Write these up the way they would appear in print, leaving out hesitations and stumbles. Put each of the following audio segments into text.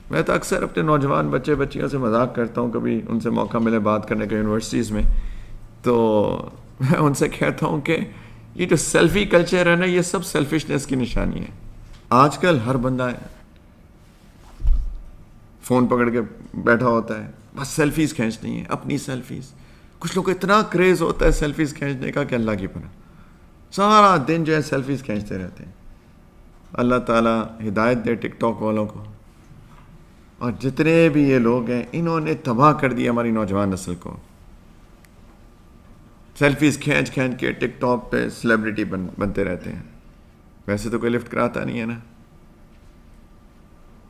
میں تو اکثر اپنے نوجوان بچے بچیوں سے مذاق کرتا ہوں، کبھی ان سے موقع ملے بات کرنے کا یونیورسٹیز میں، تو میں ان سے کہتا ہوں کہ یہ جو سیلفی کلچر ہے نا، یہ سب سیلفشنس کی نشانی ہے. آج کل ہر بندہ فون پکڑ کے بیٹھا ہوتا ہے، بس سیلفیز کھینچنی ہے، اپنی سیلفیز. کچھ لوگ کو اتنا کریز ہوتا ہے سیلفیز کھینچنے کا کہ اللہ کی پناہ، سارا دن جو ہے سیلفیز کھینچتے رہتے ہیں. اللہ تعالیٰ ہدایت دے ٹک ٹاک والوں کو. اور جتنے بھی یہ لوگ ہیں انہوں نے تباہ کر دیا ہماری نوجوان نسل کو. سیلفیز کھینچ کھینچ کے ٹک ٹاک پہ سیلیبریٹی بنتے رہتے ہیں. ویسے تو کوئی لفٹ کراتا نہیں ہے نا،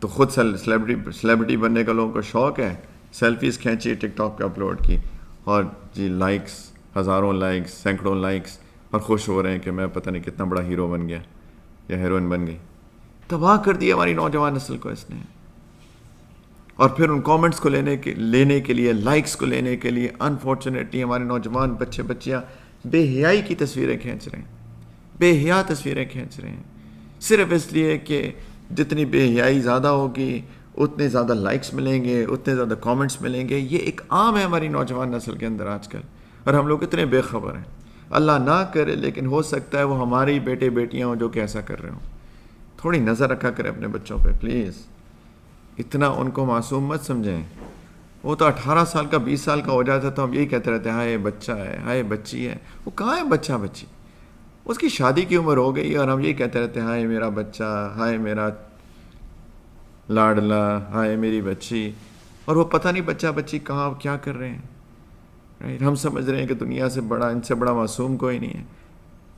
تو خود سیلیبریٹی بننے کا لوگوں کو شوق ہے، سیلفیز کھینچی ٹک ٹاک پہ اپلوڈ کی، اور جی لائکس، ہزاروں لائکس، سینکڑوں لائکس، اور خوش ہو رہے ہیں کہ میں پتہ نہیں کتنا بڑا ہیرو بن گیا یا ہیروئن بن گئی. تباہ کر دیا ہماری نوجوان نسل کو اس نے. اور پھر ان کامنٹس کو لینے کے لیے، لائکس کو لینے کے لیے انفارچونیٹلی ہمارے نوجوان بچے بچیاں بے حیائی کی تصویریں کھینچ رہے ہیں، بے حیا تصویریں کھینچ رہے ہیں، صرف اس لیے کہ جتنی بے حیائی زیادہ ہوگی اتنے زیادہ لائکس ملیں گے، اتنے زیادہ کامنٹس ملیں گے. یہ ایک عام ہے ہماری نوجوان نسل کے اندر آج کل، اور ہم لوگ اتنے بے خبر ہیں. اللہ نہ کرے لیکن ہو سکتا ہے وہ ہماری بیٹے بیٹیاں ہوں جو کہ ایسا کر رہے ہوں. تھوڑی نظر رکھا کرے اپنے بچوں پہ پلیز. اتنا ان کو معصوم مت سمجھیں. وہ تو 18 سال کا 20 سال کا ہو جاتا تو ہم یہی کہتے رہتے ہیں ہائے بچہ ہے، ہائے بچی ہے. وہ کہاں ہے بچہ بچی؟ اس کی شادی کی عمر ہو گئی اور ہم یہی کہتے رہتے ہیں ہائے میرا بچہ، ہائے میرا لاڈلا، ہائے میری بچی. اور وہ پتہ نہیں بچہ بچی کہاں کیا کر رہے ہیں. ہم سمجھ رہے ہیں کہ دنیا سے بڑا، ان سے بڑا معصوم کوئی نہیں ہے،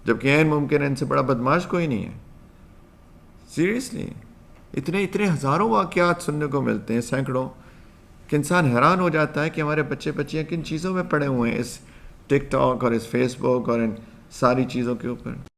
جبکہ عین ممکن ہے ان سے بڑا بدماش کوئی نہیں ہے. سیریسلی اتنے ہزاروں واقعات سننے کو ملتے ہیں، سینکڑوں، کہ انسان حیران ہو جاتا ہے کہ ہمارے بچے بچیاں کن چیزوں میں پڑے ہوئے ہیں، اس ٹک ٹاک اور اس فیس بک اور ان ساری چیزوں کے اوپر.